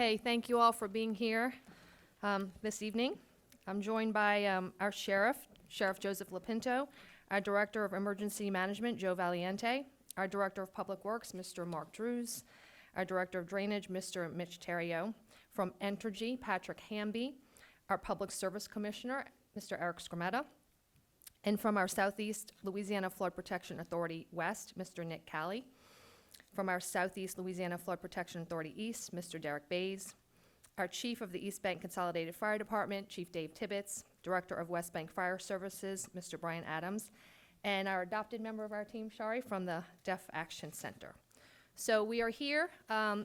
Okay, thank you all for being here this evening. I'm joined by our Sheriff Joseph Lapinto, our Director of Emergency Management, Joe Valiente, our Director of Public Works, Mr. Mark Drews, our Director of Drainage, Mr. Mitch Terrio, from Entergy, Patrick Hamby, our Public Service Commissioner, Mr. Eric Scrametta, and from our Southeast Louisiana Flood Protection Authority West, Mr. Nick Calley, from our Southeast Louisiana Flood Protection Authority East, Mr. Derek Bays, our Chief of the East Bank Consolidated Fire Department, Chief Dave Tibbetts, Director of West Bank Fire Services, Mr. Brian Adams, and our adopted member of our team, Shari, from the Deaf Action Center. So we are here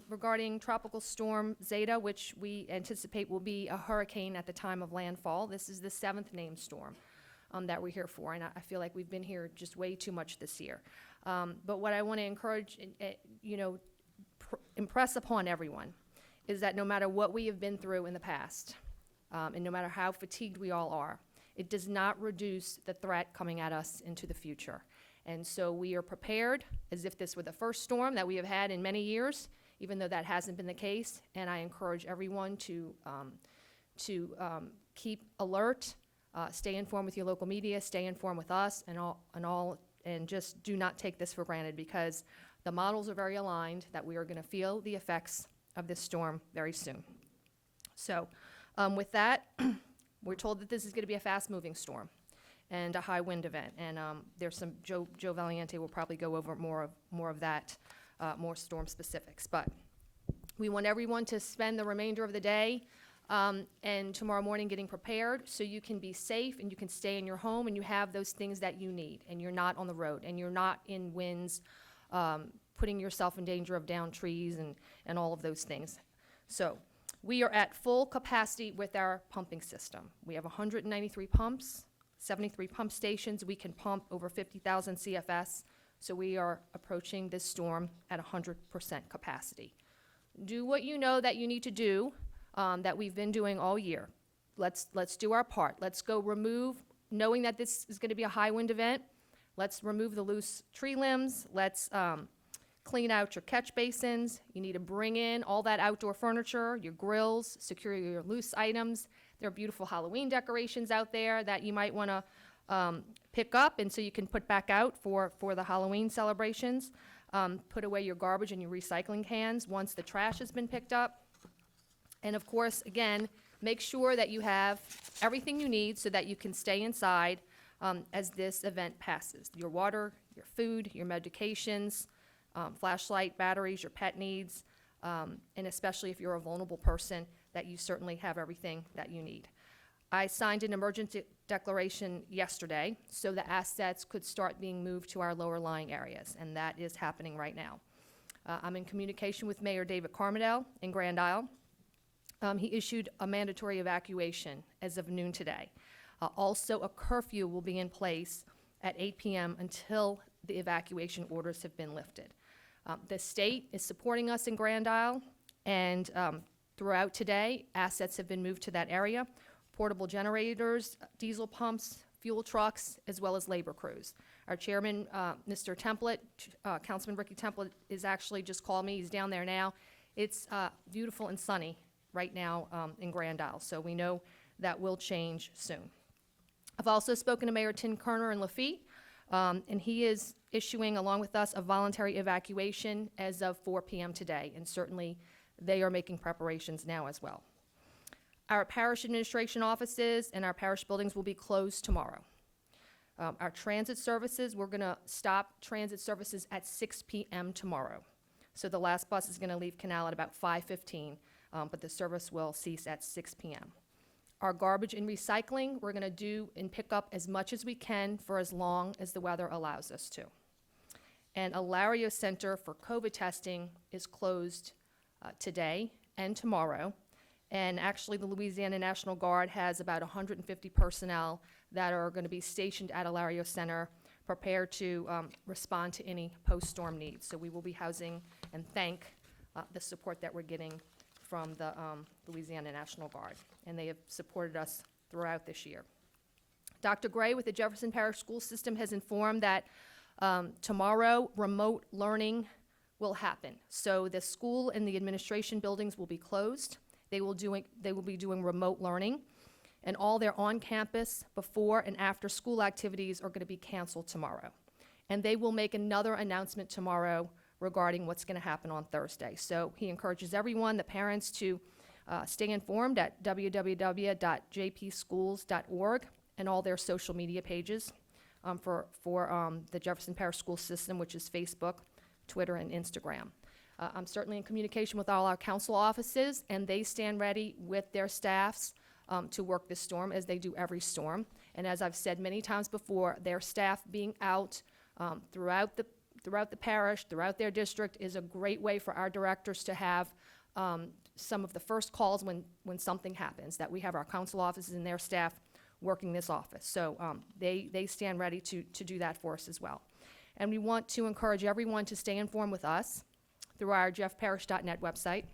regarding Tropical Storm Zeta, which we anticipate will be a hurricane at the time of landfall. This is the 7th named storm that we're here for, and I feel like we've been here just way too much this year. But what I want to encourage, impress upon everyone is that no matter what we have been through in the past, and no matter how fatigued we all are, it does not reduce the threat coming at us into the future. And so we are prepared as if this were the first storm that we have had in many years, even though that hasn't been the case. And I encourage everyone to keep alert, stay informed with your local media, stay informed with us, and just do not take this for granted, because the models are very aligned that we are going to feel the effects of this storm very soon. So with that, we're told that this is going to be a fast-moving storm and a high wind event. And there's some, Joe Valiente will probably go over more of that, more storm specifics. But we want everyone to spend the remainder of the day and tomorrow morning getting prepared so you can be safe and you can stay in your home and you have those things that you need, and you're not on the road and you're not in winds, putting yourself in danger of downed trees and all of those things. So we are at full capacity with our pumping system. We have 193 pumps, 73 pump stations. We can pump over 50,000 CFS. So we are approaching this storm at 100% capacity. Do what you know that you need to do, that we've been doing all year. Let's do our part. Let's go remove, knowing that this is going to be a high wind event, let's remove the loose tree limbs. Let's clean out your catch basins. You need to bring in all that outdoor furniture, your grills, secure your loose items. There are beautiful Halloween decorations out there that you might want to pick up, and so you can put back out for the Halloween celebrations. Put away your garbage and your recycling cans once the trash has been picked up. And of course, again, make sure that you have everything you need so that you can stay inside as this event passes. Your water, your food, your medications, flashlight, batteries, your pet needs, and especially if you're a vulnerable person, that you certainly have everything that you need. I signed an emergency declaration yesterday so the assets could start being moved to our lower lying areas, and that is happening right now. I'm in communication with Mayor David Carmodell in Grand Isle. He issued a mandatory evacuation as of noon today. Also, a curfew will be in place at 8 p.m. until the evacuation orders have been lifted. The state is supporting us in Grand Isle, and throughout today, assets have been moved to that area. Portable generators, diesel pumps, fuel trucks, as well as labor crews. Our chairman, Mr. Template, Councilman Ricky Template, is actually just called me. He's down there now. It's beautiful and sunny right now in Grand Isle, so we know that will change soon. I've also spoken to Mayor Tim Kerner in Lafitte, and he is issuing, along with us, a voluntary evacuation as of 4 p.m. today, and certainly they are making preparations now as well. Our parish administration offices and our parish buildings will be closed tomorrow. Our transit services, we're going to stop transit services at 6 p.m. tomorrow. So the last bus is going to leave Canal at about 5:15, but the service will cease at 6 p.m. Our garbage and recycling, we're going to do and pick up as much as we can for as long as the weather allows us to. And Alario Center for COVID testing is closed today and tomorrow. And actually, the Louisiana National Guard has about 150 personnel that are going to be stationed at Alario Center, prepared to respond to any post-storm needs. So we will be housing and thank the support that we're getting from the Louisiana National Guard, and they have supported us throughout this year. Dr. Gray with the Jefferson Parish School System has informed that tomorrow remote learning will happen. So the school and the administration buildings will be closed. They will be doing remote learning, and all their on-campus before and after school activities are going to be canceled tomorrow. And they will make another announcement tomorrow regarding what's going to happen on Thursday. So he encourages everyone, the parents, to stay informed at www.jpschools.org and all their social media pages for the Jefferson Parish School System, which is Facebook, Twitter, and Instagram. I'm certainly in communication with all our council offices, and they stand ready with their staffs to work this storm, as they do every storm. And as I've said many times before, their staff being out throughout the parish, throughout their district, is a great way for our directors to have some of the first calls when something happens, that we have our council offices and their staff working this office. So they stand ready to do that for us as well. And we want to encourage everyone to stay informed with us through our jeffparish.net website,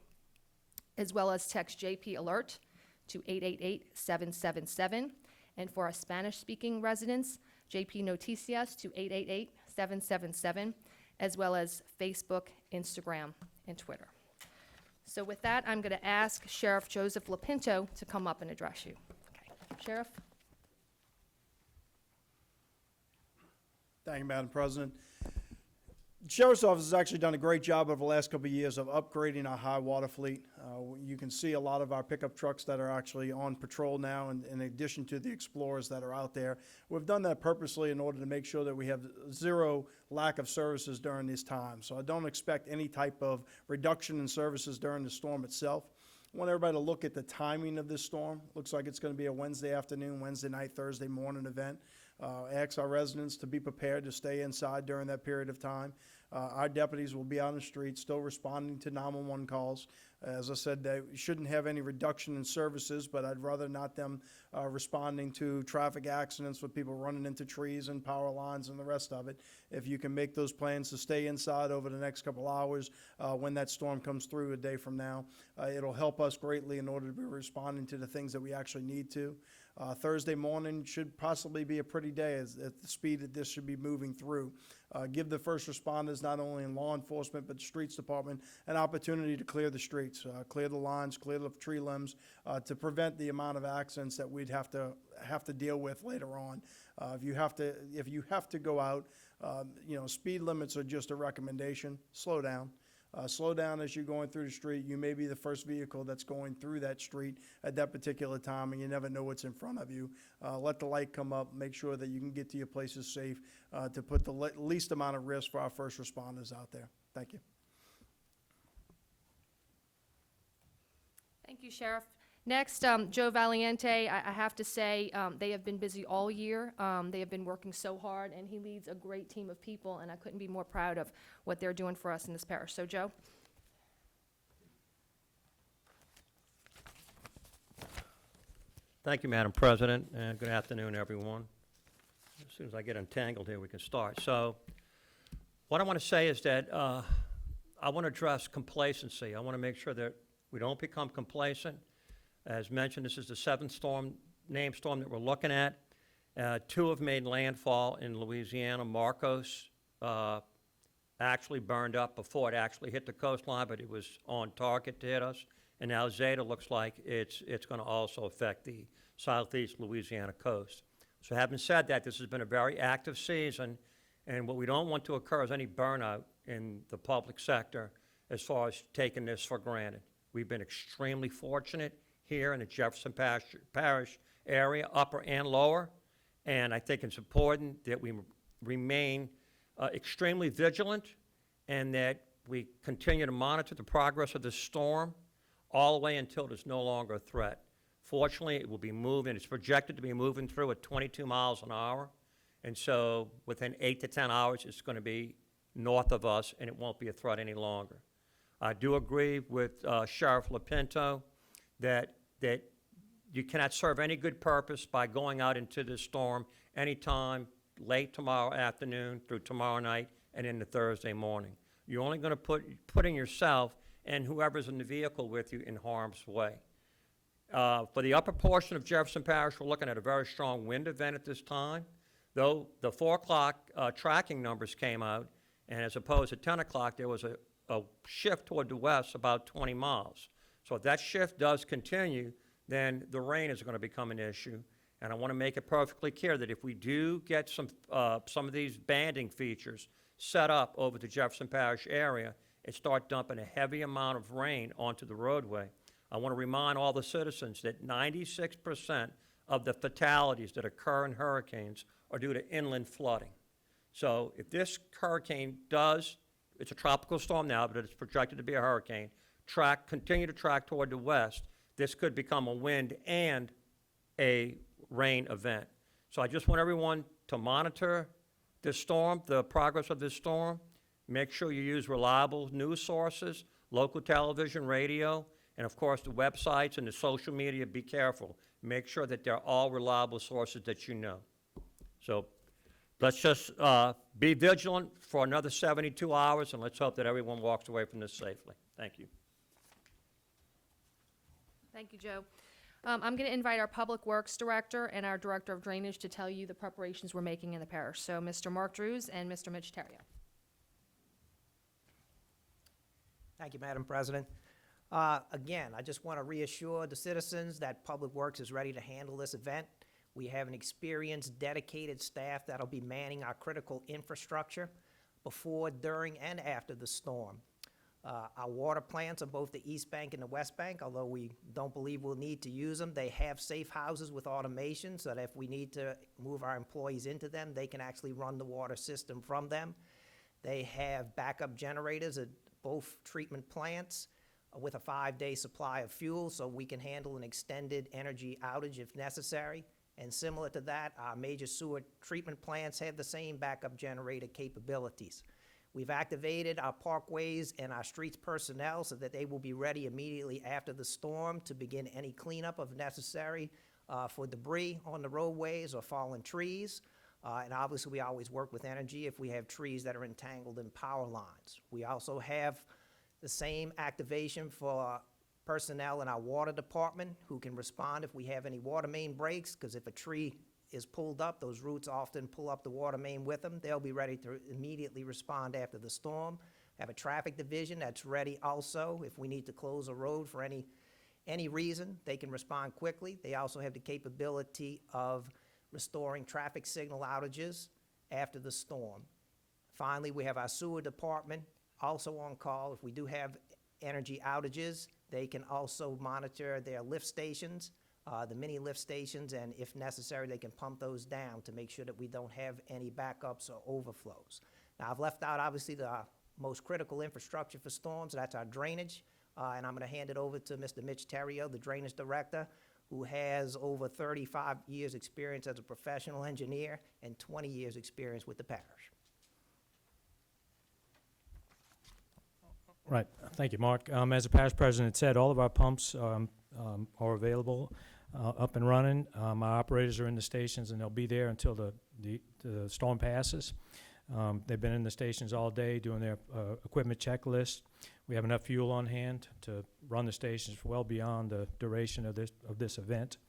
as well as text JP Alert to 888-777. And for our Spanish-speaking residents, JP Noticias to 888-777, as well as Facebook, Instagram, and Twitter. So with that, I'm going to ask Sheriff Joseph Lapinto to come up and address you. Okay. Sheriff? Thank you, Madam President. The Sheriff's Office has actually done a great job over the last couple of years of upgrading our high water fleet. You can see a lot of our pickup trucks that are actually on patrol now, in addition to the Explorers that are out there. We've done that purposely in order to make sure that we have zero lack of services during this time. So I don't expect any type of reduction in services during the storm itself. I want everybody to look at the timing of this storm. Looks like it's going to be a Wednesday afternoon, Wednesday night, Thursday morning event. Ask our residents to be prepared to stay inside during that period of time. Our deputies will be on the street still responding to 911 calls. As I said, they shouldn't have any reduction in services, but I'd rather not them responding to traffic accidents with people running into trees and power lines and the rest of it. If you can make those plans to stay inside over the next couple hours when that storm comes through a day from now, it'll help us greatly in order to be responding to the things that we actually need to. Thursday morning should possibly be a pretty day at the speed that this should be moving through. Give the first responders, not only in law enforcement, but the streets department, an opportunity to clear the streets, clear the lines, clear the tree limbs, to prevent the amount of accidents that we'd have to deal with later on. If you have to go out, speed limits are just a recommendation. Slow down. Slow down as you're going through the street. You may be the first vehicle that's going through that street at that particular time, and you never know what's in front of you. Let the light come up. Make sure that you can get to your places safe to put the least amount of risk for our first responders out there. Thank you. Thank you, Sheriff. Next, Joe Valiente. I have to say, they have been busy all year. They have been working so hard, and he leads a great team of people, and I couldn't be more proud of what they're doing for us in this parish. So, Joe? Thank you, Madam President, and good afternoon, everyone. As soon as I get entangled here, we can start. So, what I want to say is that I want to address complacency. I want to make sure that we don't become complacent. As mentioned, this is the seventh named storm that we're looking at. Two have made landfall in Louisiana. Marcos actually burned up before it actually hit the coastline, but it was on target to hit us. And now Zeta looks like it's going to also affect the Southeast Louisiana coast. So having said that, this has been a very active season, and what we don't want to occur is any burnout in the public sector as far as taking this for granted. We've been extremely fortunate here in the Jefferson Parish area, upper and lower, and I think it's important that we remain extremely vigilant and that we continue to monitor the progress of the storm all the way until there's no longer a threat. Fortunately, it will be moving. It's projected to be moving through at 22 miles an hour, and so within 8 to 10 hours, it's going to be north of us, and it won't be a threat any longer. I do agree with Sheriff Lapinto that you cannot serve any good purpose by going out into this storm anytime late tomorrow afternoon through tomorrow night and into Thursday morning. You're only going to putting yourself and whoever's in the vehicle with you in harm's way. For the upper portion of Jefferson Parish, we're looking at a very strong wind event at this time. Though the 4 o'clock tracking numbers came out, and as opposed to 10 o'clock, there was a shift toward the west about 20 miles. So if that shift does continue, then the rain is going to become an issue. And I want to make it perfectly clear that if we do get some of these banding features set up over the Jefferson Parish area and start dumping a heavy amount of rain onto the roadway, I want to remind all the citizens that 96% of the fatalities that occur in hurricanes are due to inland flooding. So if this hurricane does, it's a tropical storm now, but it's projected to be a hurricane, continue to track toward the west, this could become a wind and a rain event. So I just want everyone to monitor this storm, the progress of this storm. Make sure you use reliable news sources, local television, radio, and of course the websites and the social media. Be careful. Make sure that they're all reliable sources that you know. So let's just be vigilant for another 72 hours, and let's hope that everyone walks away from this safely. Thank you. Thank you, Joe. I'm going to invite our Public Works Director and our Director of Drainage to tell you the preparations we're making in the parish. So Mr. Mark Drews and Mr. Mitch Terrio. Thank you, Madam President. Again, I just want to reassure the citizens that Public Works is ready to handle this event. We have an experienced, dedicated staff that'll be manning our critical infrastructure before, during, and after the storm. Our water plants on both the East Bank and the West Bank, although we don't believe we'll need to use them, they have safe houses with automation so that if we need to move our employees into them, they can actually run the water system from them. They have backup generators at both treatment plants with a 5-day supply of fuel so we can handle an extended energy outage if necessary. And similar to that, our major sewer treatment plants have the same backup generator capabilities. We've activated our parkways and our streets personnel so that they will be ready immediately after the storm to begin any cleanup if necessary for debris on the roadways or fallen trees. And obviously, we always work with energy if we have trees that are entangled in power lines. We also have the same activation for personnel in our water department who can respond if we have any water main breaks, because if a tree is pulled up, those roots often pull up the water main with them. They'll be ready to immediately respond after the storm. Have a traffic division that's ready also. If we need to close a road for any reason, they can respond quickly. They also have the capability of restoring traffic signal outages after the storm. Finally, we have our sewer department also on call. If we do have energy outages, they can also monitor their lift stations, the mini lift stations, and if necessary, they can pump those down to make sure that we don't have any backups or overflows. Now, I've left out, obviously, the most critical infrastructure for storms. That's our drainage, and I'm going to hand it over to Mr. Mitch Terrio, the Drainage Director, who has over 35 years' experience as a professional engineer and 20 years' experience with the parish. Right. Thank you, Mark. As the parish president said, all of our pumps are available, up and running. Our operators are in the stations, and they'll be there until the storm passes. They've been in the stations all day doing their equipment checklist. We have enough fuel on hand to run the stations well beyond the duration of this event.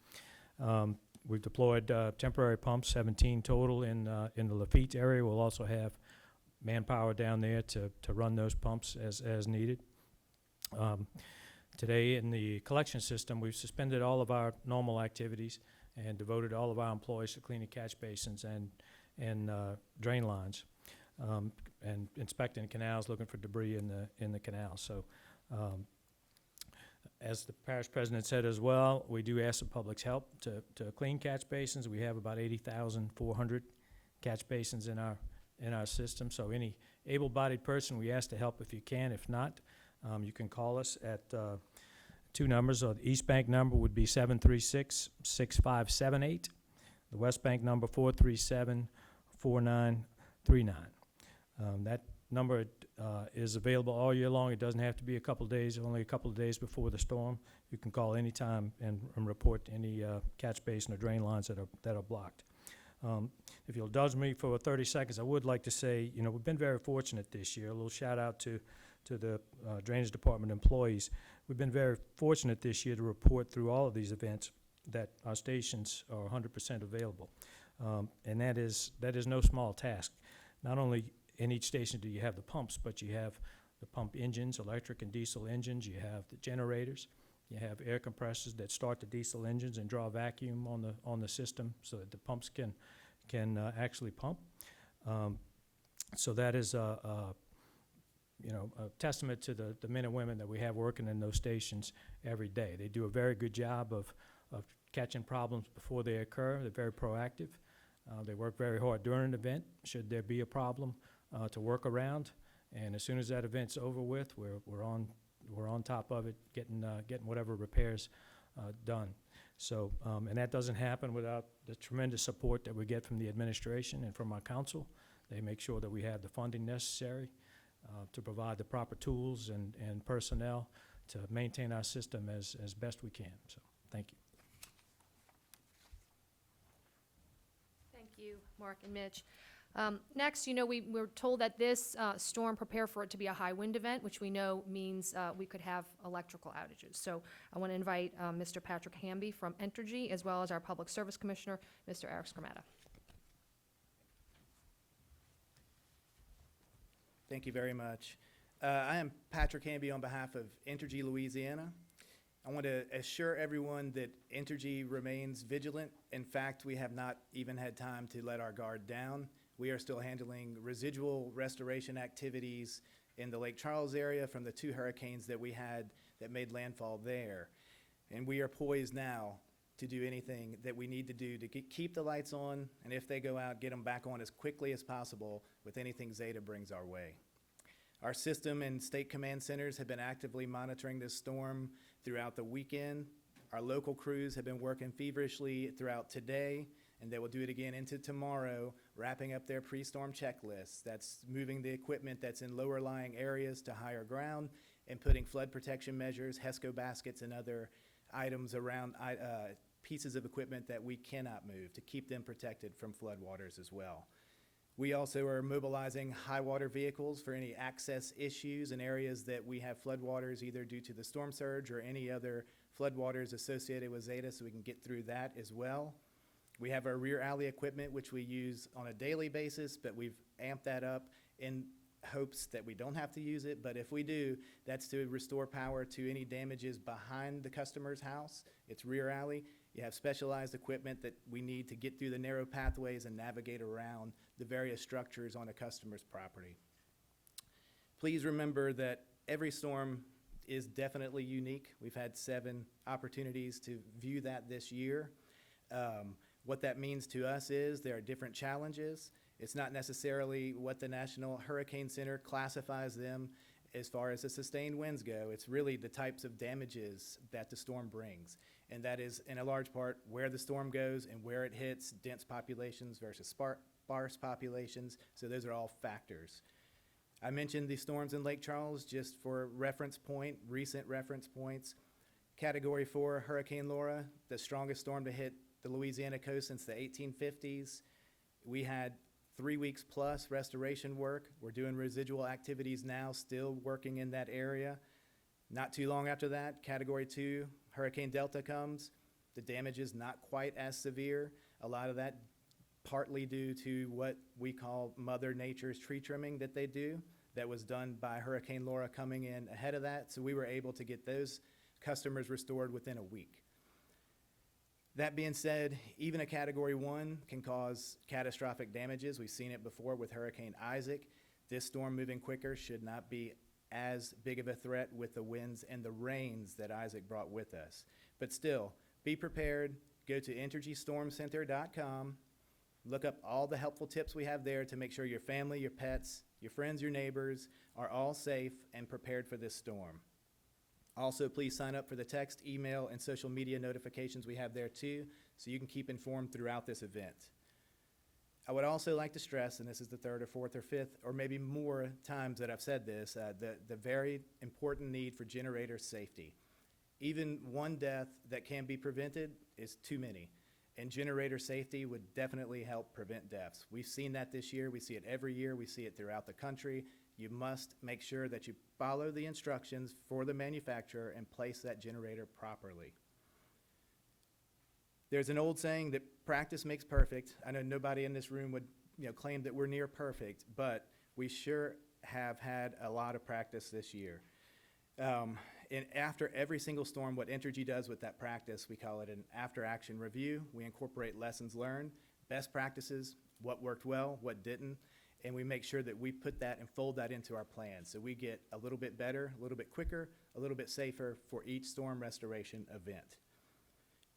We've deployed temporary pumps, 17 total in the Lafitte area. We'll also have manpower down there to run those pumps as needed. Today in the collection system, we've suspended all of our normal activities and devoted all of our employees to cleaning catch basins and drain lines, and inspecting canals, looking for debris in the canals. So, as the parish president said as well, we do ask the public's help to clean catch basins. We have about 80,400 catch basins in our system. So any able-bodied person, we ask to help if you can. If not, you can call us at two numbers. The East Bank number would be 736-6578. The West Bank number 437-4939. That number is available all year long. It doesn't have to be a couple of days, only a couple of days before the storm. You can call anytime and report any catch basin or drain lines that are blocked. If you'll indulge me for 30 seconds, I would like to say, we've been very fortunate this year. A little shout out to the Drainage Department employees. We've been very fortunate this year to report through all of these events that our stations are 100% available. And that is no small task. Not only in each station do you have the pumps, but you have the pump engines, electric and diesel engines. You have the generators. You have air compressors that start the diesel engines and draw vacuum on the system so that the pumps can actually pump. So that is a testament to the men and women that we have working in those stations every day. They do a very good job of catching problems before they occur. They're very proactive. They work very hard during an event, should there be a problem, to work around. And as soon as that event's over with, we're on top of it, getting whatever repairs done. So, and that doesn't happen without the tremendous support that we get from the administration and from our council. They make sure that we have the funding necessary to provide the proper tools and personnel to maintain our system as best we can. So, thank you. Thank you, Mark and Mitch. Next, we were told that this storm, prepare for it to be a high wind event, which we know means we could have electrical outages. So I want to invite Mr. Patrick Hamby from Entergy, as well as our Public Service Commissioner, Mr. Eric Skrmata. Thank you very much. I am Patrick Hamby on behalf of Entergy Louisiana. I want to assure everyone that Entergy remains vigilant. In fact, we have not even had time to let our guard down. We are still handling residual restoration activities in the Lake Charles area from the 2 hurricanes that we had that made landfall there. And we are poised now to do anything that we need to do to keep the lights on, and if they go out, get them back on as quickly as possible with anything Zeta brings our way. Our system and state command centers have been actively monitoring this storm throughout the weekend. Our local crews have been working feverishly throughout today, and they will do it again into tomorrow, wrapping up their pre-storm checklists. That's moving the equipment that's in lower lying areas to higher ground and putting flood protection measures, HESCO baskets, and other items around pieces of equipment that we cannot move to keep them protected from floodwaters as well. We also are mobilizing high water vehicles for any access issues in areas that we have floodwaters, either due to the storm surge or any other floodwaters associated with Zeta, so we can get through that as well. We have our rear alley equipment, which we use on a daily basis, but we've amped that up in hopes that we don't have to use it. But if we do, that's to restore power to any damages behind the customer's house. It's rear alley. You have specialized equipment that we need to get through the narrow pathways and navigate around the various structures on a customer's property. Please remember that every storm is definitely unique. We've had 7 opportunities to view that this year. What that means to us is there are different challenges. It's not necessarily what the National Hurricane Center classifies them as far as the sustained winds go. It's really the types of damages that the storm brings. And that is, in a large part, where the storm goes and where it hits, dense populations versus sparse populations. So those are all factors. I mentioned the storms in Lake Charles just for reference point, recent reference points. Category 4 Hurricane Laura, the strongest storm to hit the Louisiana coast since the 1850s. We had 3 weeks plus restoration work. We're doing residual activities now, still working in that area. Not too long after that, Category 2, Hurricane Delta comes. The damage is not quite as severe. A lot of that partly due to what we call Mother Nature's tree trimming that they do. That was done by Hurricane Laura coming in ahead of that, so we were able to get those customers restored within a week. That being said, even a Category 1 can cause catastrophic damages. We've seen it before with Hurricane Isaac. This storm moving quicker should not be as big of a threat with the winds and the rains that Isaac brought with us. But still, be prepared. Go to EnergyStormCenter.com. Look up all the helpful tips we have there to make sure your family, your pets, your friends, your neighbors are all safe and prepared for this storm. Also, please sign up for the text, email, and social media notifications we have there too, so you can keep informed throughout this event. I would also like to stress, and this is the 3rd or 4th or 5th, or maybe more times that I've said this, the very important need for generator safety. Even one death that can be prevented is too many, and generator safety would definitely help prevent deaths. We've seen that this year. We see it every year. We see it throughout the country. You must make sure that you follow the instructions for the manufacturer and place that generator properly. There's an old saying that practice makes perfect. I know nobody in this room would claim that we're near perfect, but we sure have had a lot of practice this year. And after every single storm, what Entergy does with that practice, we call it an after-action review. We incorporate lessons learned, best practices, what worked well, what didn't, and we make sure that we put that and fold that into our plan. So we get a little bit better, a little bit quicker, a little bit safer for each storm restoration event.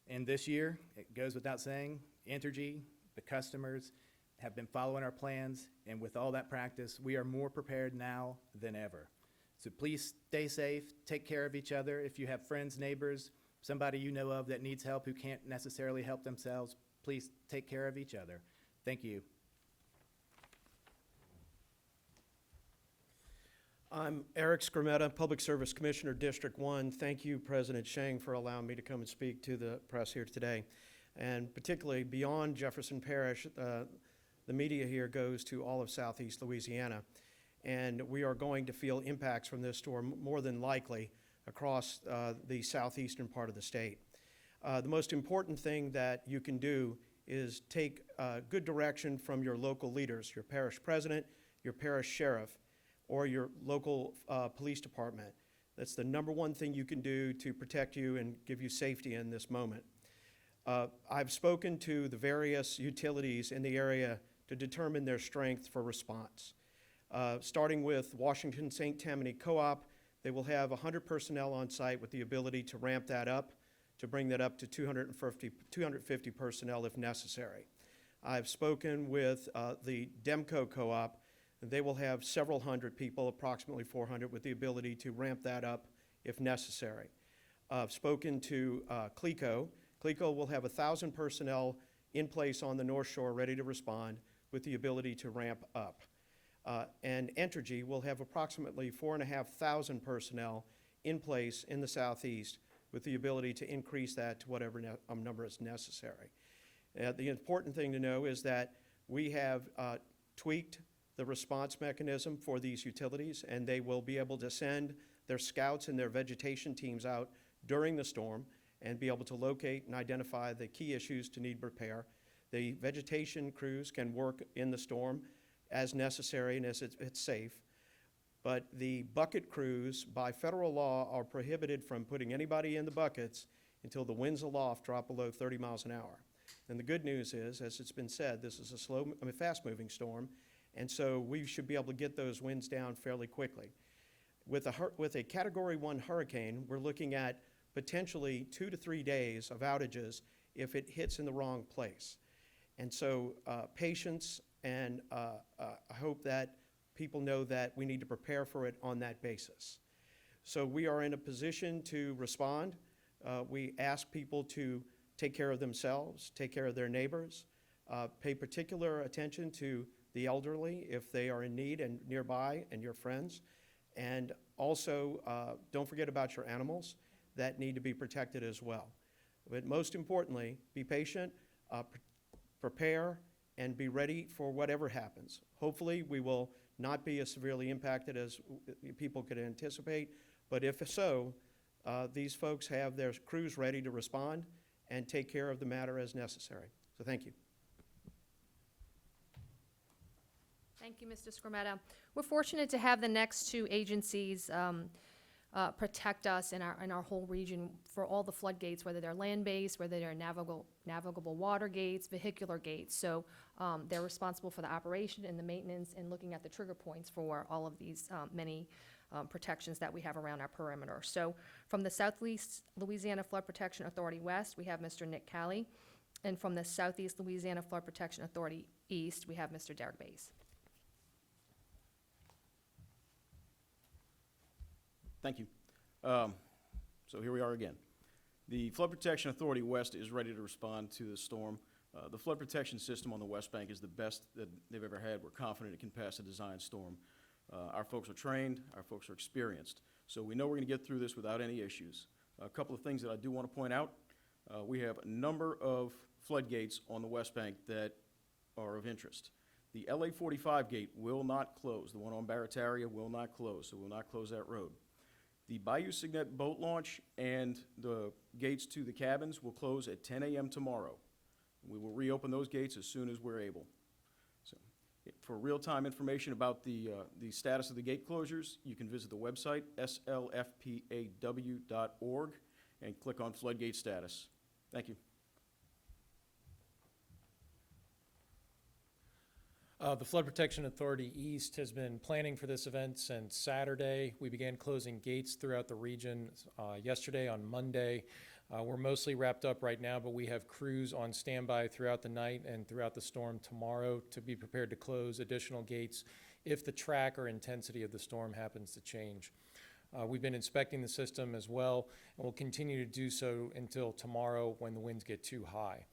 And this year, it goes without saying, Entergy, the customers, have been following our plans, and with all that practice, we are more prepared now than ever. So please stay safe, take care of each other. If you have friends, neighbors, somebody you know of that needs help who can't necessarily help themselves, please take care of each other. Thank you. I'm Eric Skrmetta, Public Service Commissioner, District 1. Thank you, President Sheng, for allowing me to come and speak to the press here today. And particularly beyond Jefferson Parish, the media here goes to all of Southeast Louisiana. And we are going to feel impacts from this storm more than likely across the southeastern part of the state. The most important thing that you can do is take good direction from your local leaders, your parish president, your parish sheriff, or your local police department. That's the number one thing you can do to protect you and give you safety in this moment. I've spoken to the various utilities in the area to determine their strength for response. Starting with Washington St. Tammany Co-op, they will have 100 personnel on site with the ability to ramp that up, to bring that up to 250 personnel if necessary. I've spoken with the Demco Co-op, and they will have several hundred people, approximately 400, with the ability to ramp that up if necessary. I've spoken to CLECO. CLECO will have 1,000 personnel in place on the North Shore ready to respond with the ability to ramp up. And Entergy will have approximately 4,500 personnel in place in the southeast with the ability to increase that to whatever number is necessary. The important thing to know is that we have tweaked the response mechanism for these utilities, and they will be able to send their scouts and their vegetation teams out during the storm and be able to locate and identify the key issues to need repair. The vegetation crews can work in the storm as necessary and as it's safe. But the bucket crews, by federal law, are prohibited from putting anybody in the buckets until the winds aloft drop below 30 miles an hour. And the good news is, as it's been said, this is a fast-moving storm, and so we should be able to get those winds down fairly quickly. With a Category 1 hurricane, we're looking at potentially 2 to 3 days of outages if it hits in the wrong place. And so patience, and I hope that people know that we need to prepare for it on that basis. So we are in a position to respond. We ask people to take care of themselves, take care of their neighbors, pay particular attention to the elderly if they are in need and nearby, and your friends. And also, don't forget about your animals that need to be protected as well. But most importantly, be patient, prepare, and be ready for whatever happens. Hopefully, we will not be as severely impacted as people could anticipate, but if so, these folks have their crews ready to respond and take care of the matter as necessary. So thank you. Thank you, Mr. Skrmetta. We're fortunate to have the next two agencies protect us in our whole region for all the floodgates, whether they're land-based, whether they're navigable water gates, vehicular gates. So they're responsible for the operation and the maintenance and looking at the trigger points for all of these many protections that we have around our perimeter. So from the Southeast Louisiana Flood Protection Authority West, we have Mr. Nick Calley. And from the Southeast Louisiana Flood Protection Authority East, we have Mr. Derek Bays. Thank you. So here we are again. The Flood Protection Authority West is ready to respond to the storm. The flood protection system on the West Bank is the best that they've ever had. We're confident it can pass a design storm. Our folks are trained, our folks are experienced. So we know we're gonna get through this without any issues. A couple of things that I do wanna point out. We have a number of floodgates on the West Bank that are of interest. The LA 45 gate will not close. The one on Barataria will not close, so we'll not close that road. The Bayou Signet boat launch and the gates to the cabins will close at 10 a.m. tomorrow. We will reopen those gates as soon as we're able. So, For real-time information about the status of the gate closures, you can visit the website, slfpaw.org, and click on floodgate status. Thank you. The Flood Protection Authority East has been planning for this event since Saturday. We began closing gates throughout the region yesterday on Monday. We're mostly wrapped up right now, but we have crews on standby throughout the night and throughout the storm tomorrow to be prepared to close additional gates if the track or intensity of the storm happens to change. We've been inspecting the system as well, and we'll continue to do so until tomorrow when the winds get too high.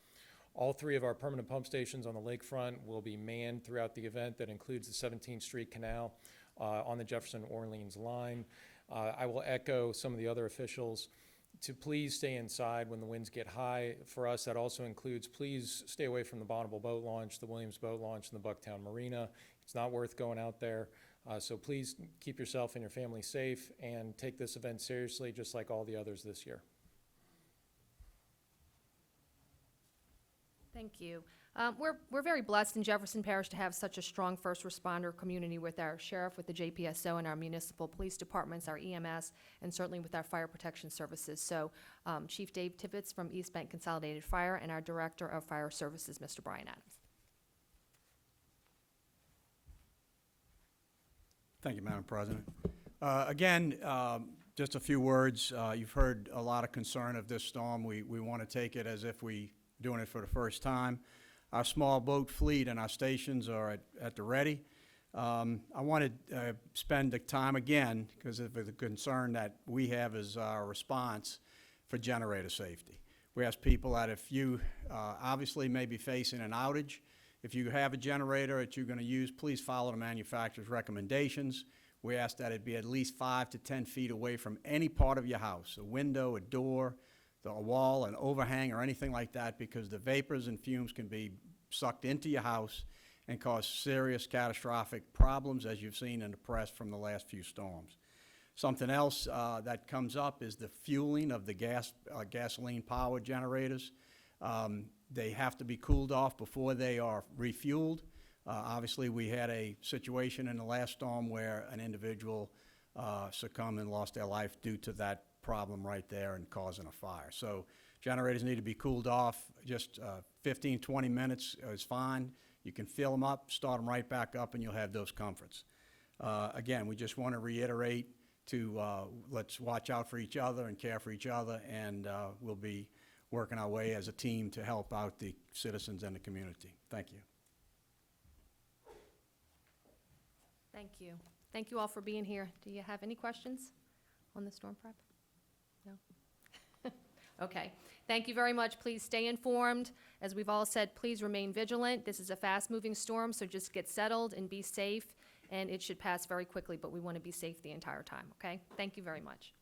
All 3 of our permanent pump stations on the lakefront will be manned throughout the event. That includes the 17th Street Canal on the Jefferson-Orleans line. I will echo some of the other officials to please stay inside when the winds get high. For us, that also includes please stay away from the Bonneville Boat Launch, the Williams Boat Launch, and the Bucktown Marina. It's not worth going out there. So please keep yourself and your family safe and take this event seriously, just like all the others this year. Thank you. We're very blessed in Jefferson Parish to have such a strong first responder community with our sheriff, with the JPSO, and our municipal police departments, our EMS, and certainly with our fire protection services. So Chief Dave Tibbetts from East Bank Consolidated Fire and our Director of Fire Services, Mr. Brian Adams. Thank you, Madam President. Again, just a few words. You've heard a lot of concern of this storm. We want to take it as if we doing it for the first time. Our small boat fleet and our stations are at the ready. I want to spend the time again, because of the concern that we have is our response for generator safety. We ask people that if you obviously may be facing an outage, if you have a generator that you're going to use, please follow the manufacturer's recommendations. We ask that it be at least 5 to 10 feet away from any part of your house, a window, a door, a wall, an overhang, or anything like that, because the vapors and fumes can be sucked into your house and cause serious catastrophic problems, as you've seen in the press from the last few storms. Something else that comes up is the fueling of the gasoline-powered generators. They have to be cooled off before they are refueled. Obviously, we had a situation in the last storm where an individual succumbed and lost their life due to that problem right there and causing a fire. So generators need to be cooled off. Just 15, 20 minutes is fine. You can fill them up, start them right back up, and you'll have those comforts. Again, we just want to reiterate to let's watch out for each other and care for each other, and we'll be working our way as a team to help out the citizens and the community. Thank you. Thank you. Thank you all for being here. Do you have any questions on the storm prep? No? Okay. Thank you very much. Please stay informed. As we've all said, please remain vigilant. This is a fast-moving storm, so just get settled and be safe, and it should pass very quickly, but we want to be safe the entire time, okay? Thank you very much.